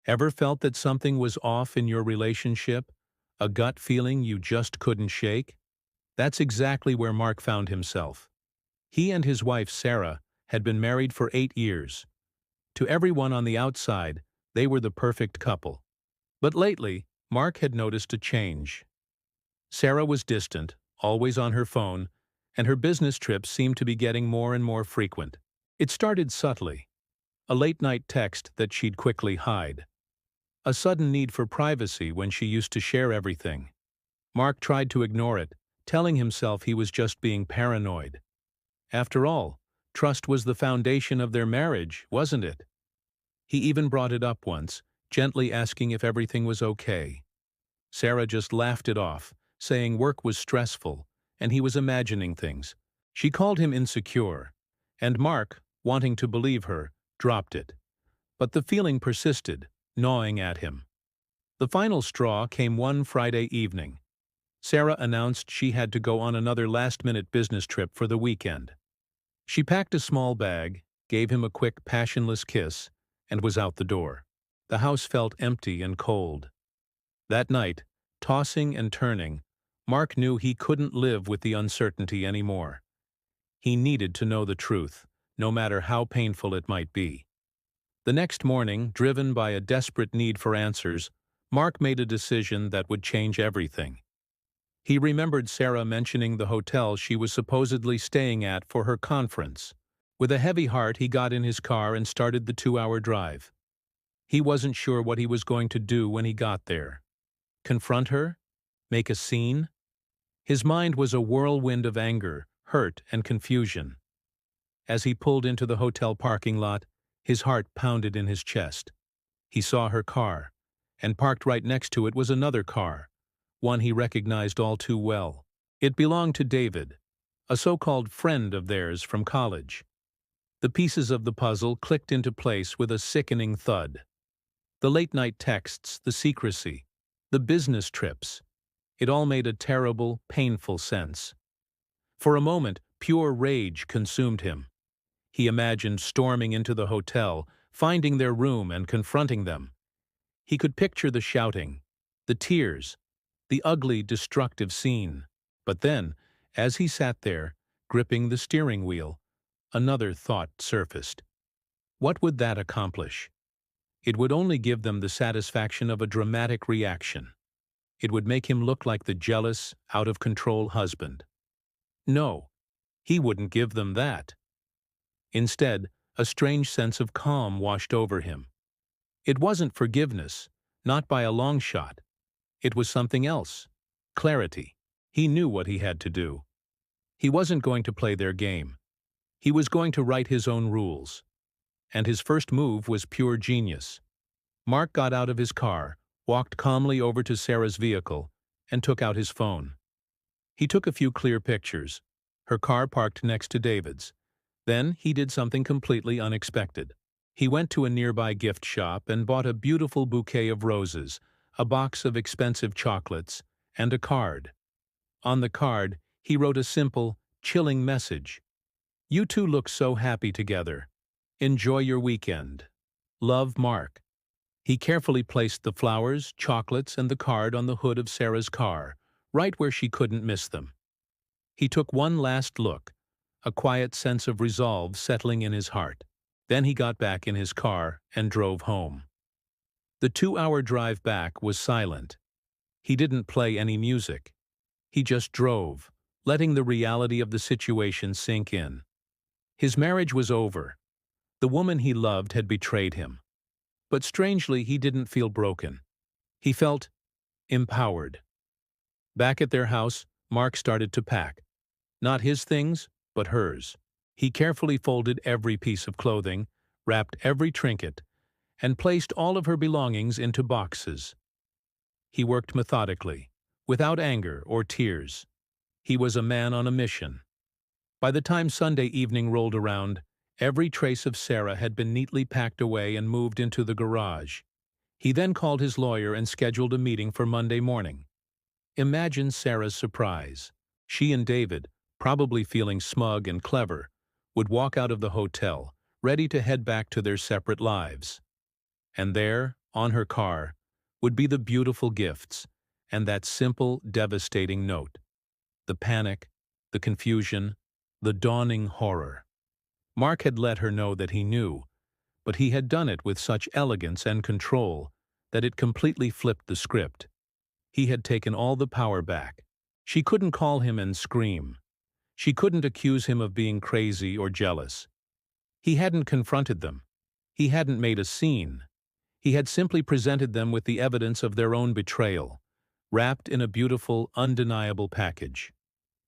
Ever felt that something was off in your relationship? A gut feeling you just couldn't shake? That's exactly where Mark found himself. He and his wife, Sarah, had been married for 8 years. To everyone on the outside, they were the perfect couple. But lately, Mark had noticed a change. Sarah was distant, always on her phone, and her business trips seemed to be getting more and more frequent. It started subtly. A late-night text that she'd quickly hide. A sudden need for privacy when she used to share everything. Mark tried to ignore it, telling himself he was just being paranoid. After all, trust was the foundation of their marriage, wasn't it? He even brought it up once, gently asking if everything was okay. Sarah just laughed it off, saying work was stressful, and he was imagining things. She called him insecure, and Mark, wanting to believe her, dropped it. But the feeling persisted, gnawing at him. The final straw came one Friday evening. Sarah announced she had to go on another last-minute business trip for the weekend. She packed a small bag, gave him a quick, passionless kiss, and was out the door. The house felt empty and cold. That night, tossing and turning, Mark knew he couldn't live with the uncertainty anymore. He needed to know the truth, no matter how painful it might be. The next morning, driven by a desperate need for answers, Mark made a decision that would change everything. He remembered Sarah mentioning the hotel she was supposedly staying at for her conference. With a heavy heart, he got in his car and started the 2-hour drive. He wasn't sure what he was going to do when he got there. Confront her? Make a scene? His mind was a whirlwind of anger, hurt, and confusion. As he pulled into the hotel parking lot, his heart pounded in his chest. He saw her car, and parked right next to it was another car, one he recognized all too well. It belonged to David, a so-called friend of theirs from college. The pieces of the puzzle clicked into place with a sickening thud. The late-night texts, the secrecy, the business trips. It all made a terrible, painful sense. For a moment, pure rage consumed him. He imagined storming into the hotel, finding their room and confronting them. He could picture the shouting, the tears, the ugly, destructive scene. But then, as he sat there, gripping the steering wheel, another thought surfaced. What would that accomplish? It would only give them the satisfaction of a dramatic reaction. It would make him look like the jealous, out-of-control husband. No, he wouldn't give them that. Instead, a strange sense of calm washed over him. It wasn't forgiveness, not by a long shot. It was something else. Clarity. He knew what he had to do. He wasn't going to play their game. He was going to write his own rules. And his first move was pure genius. Mark got out of his car, walked calmly over to Sarah's vehicle, and took out his phone. He took a few clear pictures, her car parked next to David's. Then he did something completely unexpected. He went to a nearby gift shop and bought a beautiful bouquet of roses, a box of expensive chocolates, and a card. On the card, he wrote a simple, chilling message. "You two look so happy together. Enjoy your weekend. Love, Mark." He carefully placed the flowers, chocolates, and the card on the hood of Sarah's car, right where she couldn't miss them. He took one last look, a quiet sense of resolve settling in his heart. Then he got back in his car and drove home. The 2-hour drive back was silent. He didn't play any music. He just drove, letting the reality of the situation sink in. His marriage was over. The woman he loved had betrayed him. But strangely, he didn't feel broken. He felt empowered. Back at their house, Mark started to pack. Not his things, but hers. He carefully folded every piece of clothing, wrapped every trinket, and placed all of her belongings into boxes. He worked methodically, without anger or tears. He was a man on a mission. By the time Sunday evening rolled around, every trace of Sarah had been neatly packed away and moved into the garage. He then called his lawyer and scheduled a meeting for Monday morning. Imagine Sarah's surprise. She and David, probably feeling smug and clever, would walk out of the hotel, ready to head back to their separate lives. And there, on her car, would be the beautiful gifts and that simple, devastating note. The panic, the confusion, the dawning horror. Mark had let her know that he knew, but he had done it with such elegance and control that it completely flipped the script. He had taken all the power back. She couldn't call him and scream. She couldn't accuse him of being crazy or jealous. He hadn't confronted them. He hadn't made a scene. He had simply presented them with the evidence of their own betrayal, wrapped in a beautiful, undeniable package.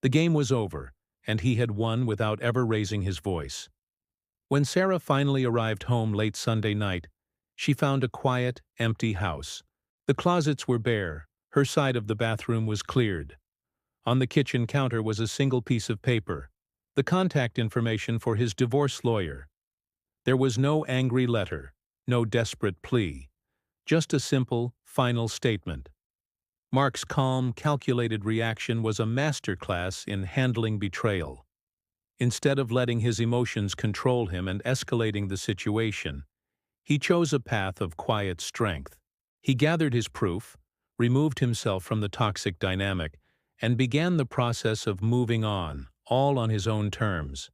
The game was over, and he had won without ever raising his voice. When Sarah finally arrived home late Sunday night, she found a quiet, empty house. The closets were bare, her side of the bathroom was cleared. On the kitchen counter was a single piece of paper, the contact information for his divorce lawyer. There was no angry letter, no desperate plea, just a simple, final statement. Mark's calm, calculated reaction was a masterclass in handling betrayal. Instead of letting his emotions control him and escalating the situation, he chose a path of quiet strength. He gathered his proof, removed himself from the toxic dynamic, and began the process of moving on, all on his own terms.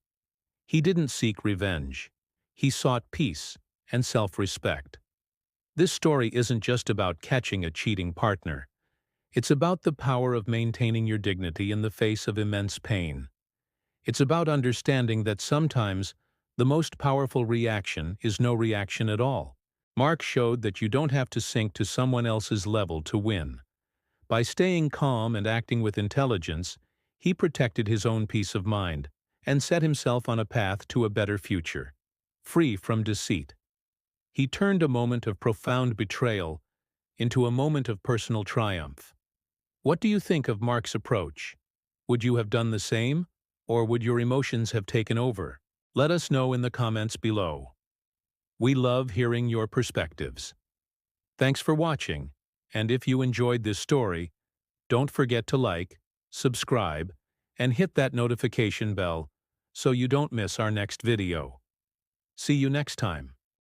He didn't seek revenge. He sought peace and self-respect. This story isn't just about catching a cheating partner. It's about the power of maintaining your dignity in the face of immense pain. It's about understanding that sometimes the most powerful reaction is no reaction at all. Mark showed that you don't have to sink to someone else's level to win. By staying calm and acting with intelligence, he protected his own peace of mind and set himself on a path to a better future, free from deceit. He turned a moment of profound betrayal into a moment of personal triumph. What do you think of Mark's approach? Would you have done the same? Or would your emotions have taken over? Let us know in the comments below. We love hearing your perspectives. Thanks for watching, and if you enjoyed this story, don't forget to like, subscribe, and hit that notification bell so you don't miss our next video. See you next time.